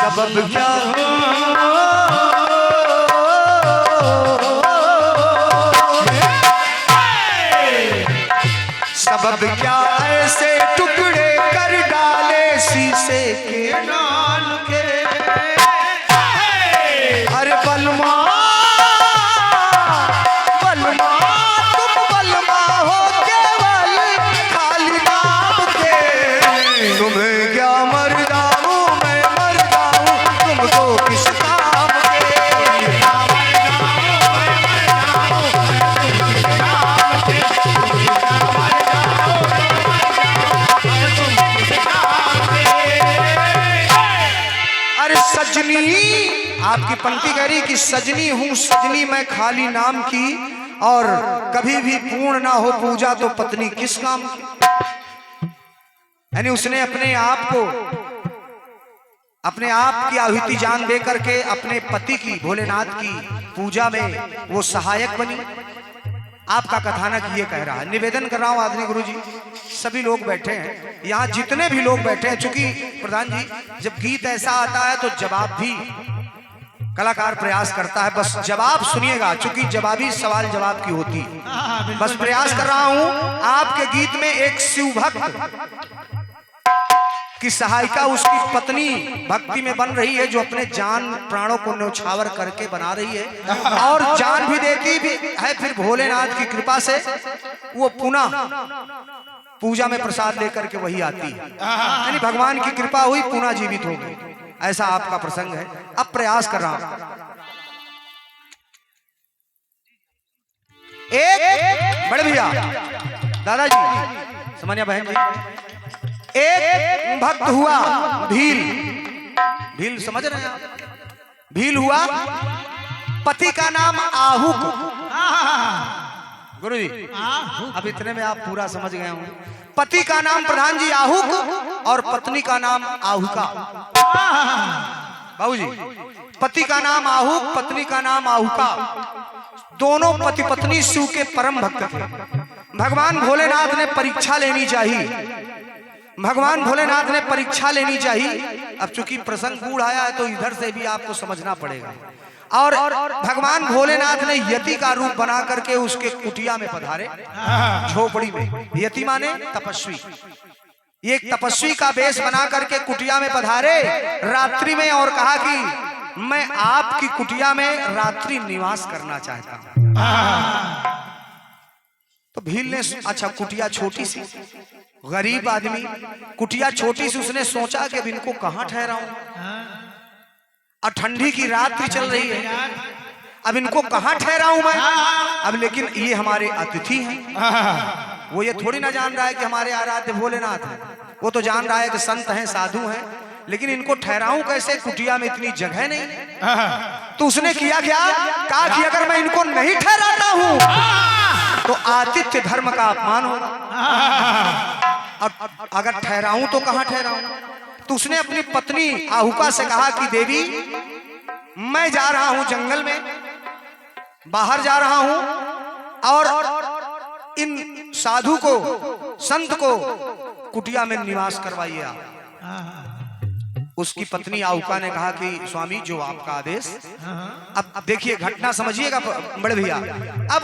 सबब क्या हो सबब क्या ऐसे टुकड़े कर डाले शीशे के डाल के। अरे बलमा बलमा तुम बलमा हो केवल खाली नाम के। तुम्हें क्या मरदा हूँ मैं मरदा हूँ तुमको किस काम के। सजनी आपकी पंक्ति कह रही कि सजनी हूं सजनी मैं खाली नाम की, और कभी भी पूर्ण ना हो पूजा तो पत्नी किस काम की। यानी उसने अपने आप की आहुति जान दे करके अपने पति की भोलेनाथ की पूजा में वो सहायक बनी। आपका कथानक ये कह रहा है। निवेदन कर रहा हूं आदरणीय गुरु जी, सभी लोग बैठे हैं यहाँ, जितने भी लोग बैठे हैं, चूंकि प्रधान जी जब गीत ऐसा आता है तो जवाब भी कलाकार प्रयास करता है, बस जवाब सुनिएगा, चूंकि जवाबी सवाल जवाब की होती है। बस प्रयास कर रहा हूं आपके गीत में एक शिव भक्त की सहायिका उसकी पत्नी भक्ति में बन रही है, जो अपने जान प्राणों को न्यौछावर करके बना रही है, और जान भी देती भी है। फिर भोलेनाथ की कृपा से वो पुनः पूजा में प्रसाद लेकर के वही आती है, यानी भगवान की कृपा हुई, पुनः जीवित हो गई। ऐसा आपका प्रसंग है। अब प्रयास कर रहा हूं। एक बड़े भैया दादाजी सामान्य बहन जी, एक भक्त हुआ भील समझ रहे हैं आप? भील हुआ, पति का नाम आहुक। गुरु जी अब इतने में आप पूरा समझ गए होंगे। पति का नाम प्रधान जी आहुक और पत्नी का नाम आहुका। बाबू जी, पति का नाम आहुक, पत्नी का नाम आहुका। दोनों पति पत्नी शिव के परम भक्त थे। भगवान भोलेनाथ ने परीक्षा लेनी चाहिए, भगवान भोलेनाथ ने परीक्षा लेनी चाहिए। अब चूंकि प्रसंग गूढ़ आया है तो इधर से भी आपको समझना पड़ेगा। और भगवान भोलेनाथ ने यति का रूप बना करके उसके कुटिया में पधारे, झोपड़ी में। यति माने तपस्वी। ये तपस्वी का वेश बना करके कुटिया में पधारे रात्रि में, और कहा कि मैं आपकी कुटिया में रात्रि निवास करना चाहता हूं। तो भील ने, अच्छा कुटिया छोटी सी, गरीब आदमी, कुटिया छोटी सी, उसने सोचा कि अब इनको कहां ठहराऊं, और ठंडी की रात्रि चल रही है, अब इनको कहां ठहराऊं मैं। अब लेकिन ये हमारे अतिथि हैं, वो ये थोड़ी ना जान रहा है कि हमारे आराध्य भोलेनाथ हैं, वो तो जान रहा है कि संत हैं साधु हैं, लेकिन इनको ठहराऊं कैसे, कुटिया में इतनी जगह नहीं। तो उसने किया क्या, कहा कि अगर मैं इनको नहीं ठहराता हूं तो आतिथ्य धर्म का अपमान होगा, और अगर ठहराऊं तो कहां ठहराऊं। तो उसने अपनी पत्नी आहुका से कहा कि देवी मैं जा रहा हूं जंगल में, बाहर जा रहा हूं, और इन साधु को, संत को कुटिया में निवास करवाइए आप। उसकी पत्नी आहुका ने कहा कि स्वामी जो आपका आदेश। अब देखिए घटना समझिएगा बड़े भैया। अब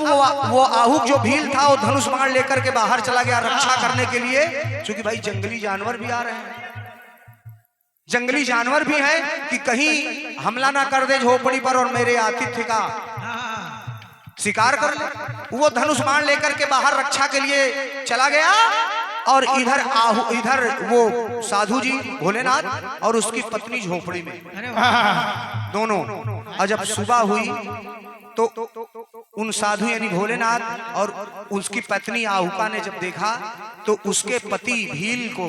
वो आहुक जो भील था वो धनुष बाण लेकर के बाहर चला गया रक्षा करने के लिए, क्योंकि भाई जंगली जानवर भी आ रहे हैं, जंगली जानवर भी हैं कि कहीं हमला ना कर दे झोपड़ी पर और मेरे आतिथ्य का शिकार कर ले। वो धनुष बाण लेकर के बाहर रक्षा के लिए चला गया, और इधर वो साधु जी भोलेनाथ और उसकी पत्नी झोपड़ी में दोनों। और जब सुबह हुई तो उन साधु यानी भोलेनाथ और उसकी पत्नी आहुका ने जब देखा तो उसके पति भील को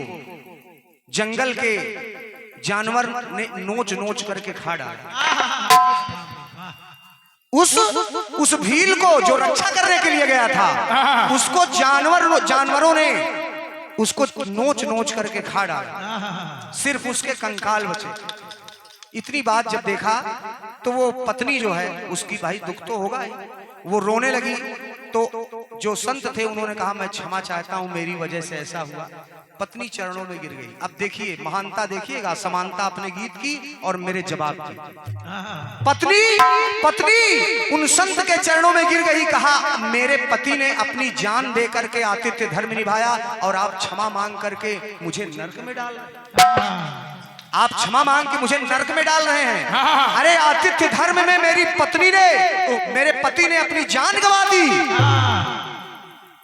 जंगल के जानवर ने नोच नोच करके खा डाला। उस भील को जो रक्षा करने के लिए गया था उसको जानवरों ने उसको नोच नोच करके खा डाला, सिर्फ उसके कंकाल बचे। इतनी बात जब देखा तो वो पत्नी जो है उसकी भाई दुख तो होगा ही, वो रोने लगी। तो जो संत थे उन्होंने कहा मैं क्षमा चाहता हूं, मेरी वजह से ऐसा हुआ। पत्नी चरणों में गिर गई। अब देखिए महानता, देखिएगा समानता अपने गीत की और मेरे जवाब की। पत्नी उन संत के चरणों में गिर गई, कहा मेरे पति ने अपनी जान दे करके आतिथ्य धर्म निभाया और आप क्षमा मांग करके मुझे नरक में डाल रहे हैं। आप क्षमा मांग के मुझे नरक में डाल रहे हैं। अरे आतिथ्य धर्म में मेरी पत्नी ने, मेरे पति ने अपनी जान गंवा दी।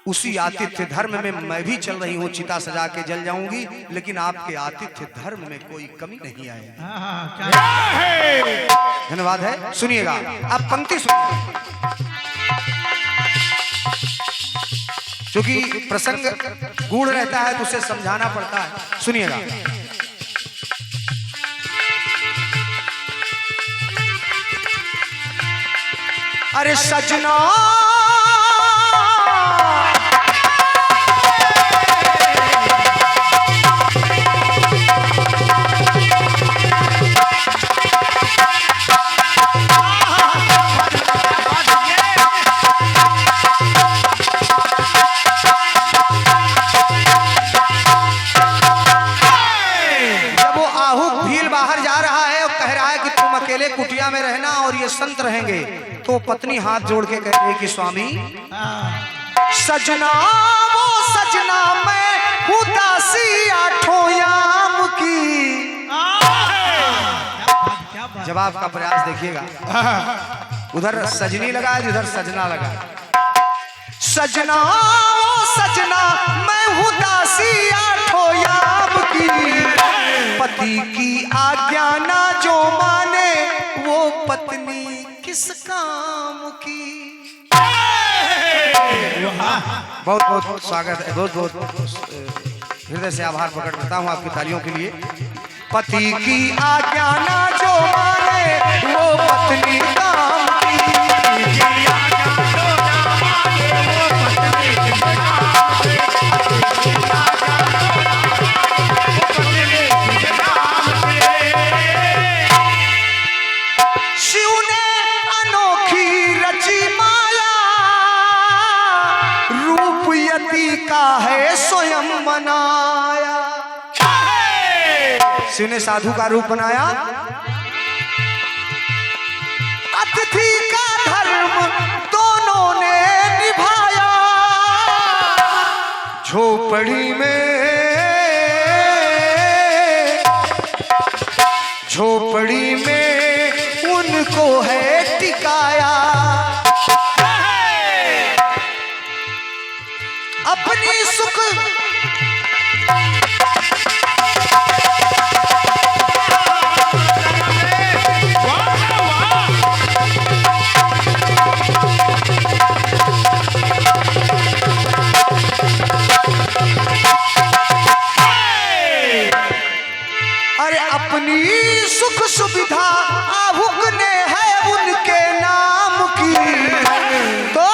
उसी आतिथ्य धर्म में मैं भी चल रही हूँ, चिता सजा के जल जाऊंगी, लेकिन आपके आतिथ्य धर्म में कोई कमी नहीं आएगी। धन्यवाद है। सुनिएगा अब पंक्ति सुनिए, क्योंकि प्रसंग गूढ़ रहता है तो उसे समझाना पड़ता है। सुनिएगा। अरे सजना कुटिया में रहना और ये संत रहेंगे, तो पत्नी हाथ जोड़ के कह रही कि स्वामी सजना वो सजना मैं हूँ दासी आठों याम की। जवाब का प्रयास देखिएगा, उधर सजनी लगा है, उधर सजना लगा। सजना वो सजना मैं हूँ दासी आठों याम की, पति की आज्ञा ना जो माने वो पत्नी किस काम की। बहुत बहुत स्वागत है, बहुत बहुत हृदय से आभार प्रकट करता हूँ आपकी तालियों के लिए। पति की आज्ञा ना जो माने वो पत्नी काम की। है स्वयं बनाया, शिव ने साधु का रूप बनाया। अतिथि का धर्म दोनों ने निभाया, झोपड़ी में उनको है टिकाया। अपनी सुख अरे अपनी सुख सुविधा आहुकने है उनके नाम की, तो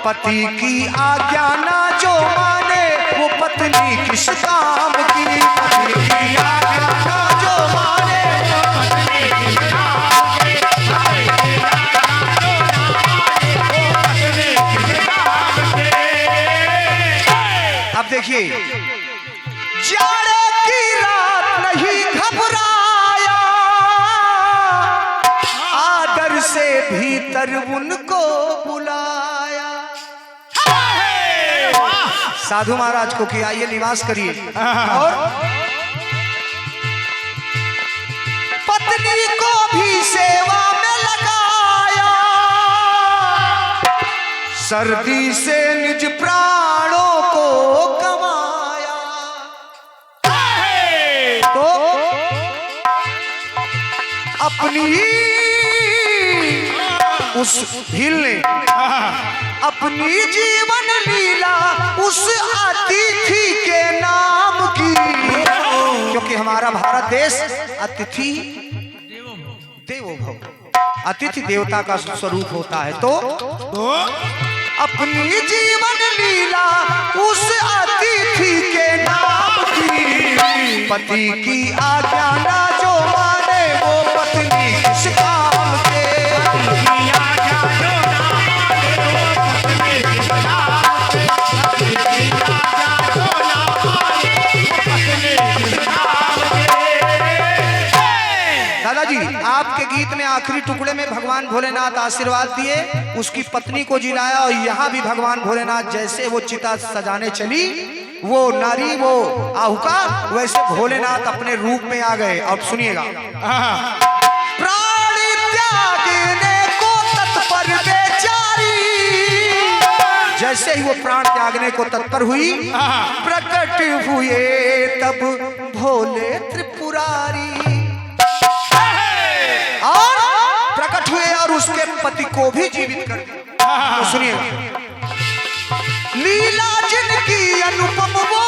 पति की आज्ञा ना जो माने वो पत्नी किस काम की। पति की आज्ञा ना जो माने वो पत्नी किस काम की। अब देखिए, जाड़े की रात नहीं घबराया, आदर से भीतर उनको बुलाया। साधु महाराज को कि आइए निवास करिए, और पत्नी को भी सेवा में लगाया, सर्दी से निज प्राणों को गंवाया। तो अपनी उस भील ने अपनी जीवन लीला उस अतिथि के नाम की, क्योंकि हमारा भारत देश अतिथि देवो भव, अतिथि देवता का स्वरूप होता है। तो अपनी जीवन लीला उस अतिथि के नाम की, पति की आज्ञा ना जो माने वो पत्नी किस काम के। दादाजी आपके गीत में आखिरी टुकड़े में भगवान भोलेनाथ आशीर्वाद दिए, उसकी पत्नी को जिलाया, और यहाँ भी भगवान भोलेनाथ जैसे वो चिता सजाने चली, वो नारी वो आहुका, वैसे भोलेनाथ अपने रूप में आ गए। अब सुनिएगा, प्राण त्यागने को तत्पर बेचारी, जैसे ही वो प्राण त्यागने को तत्पर हुई, प्रकट हुए तब भोले त्रिपुरारी, और प्रकट हुए और उसके पति को भी जीवित कर दिया। तो सुनिए, लीला जिनकी अनुपम वो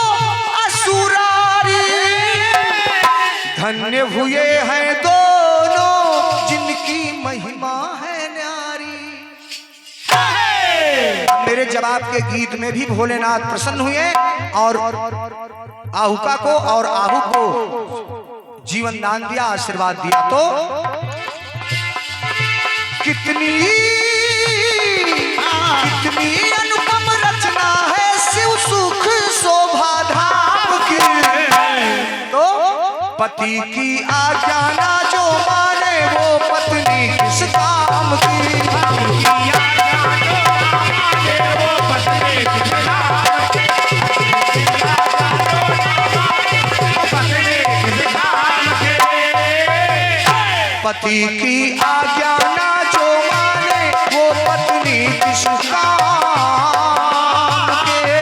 असुरारी, धन्य हुए हैं दोनों जिनकी महिमा है न्यारी। मेरे जवाब के गीत में भी भोलेनाथ प्रसन्न हुए और आहुका को और आहु को जीवन दान दिया, आशीर्वाद दिया। तो कितनी अनुपम रचना है शिव सुख शोभा धाम की, तो पति की आज्ञा ना जो माने वो पत्नी किस काम की, पति की आज्ञा ना जो माने वो पत्नी किस काम के।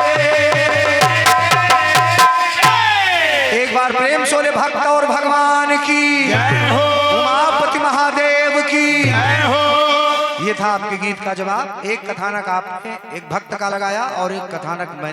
एक बार प्रेम सोले भक्त और भगवान की जय हो, उमापति महादेव की जय हो। ये था आपके गीत का जवाब। एक कथानक आपने एक भक्त का लगाया और एक कथानक मैं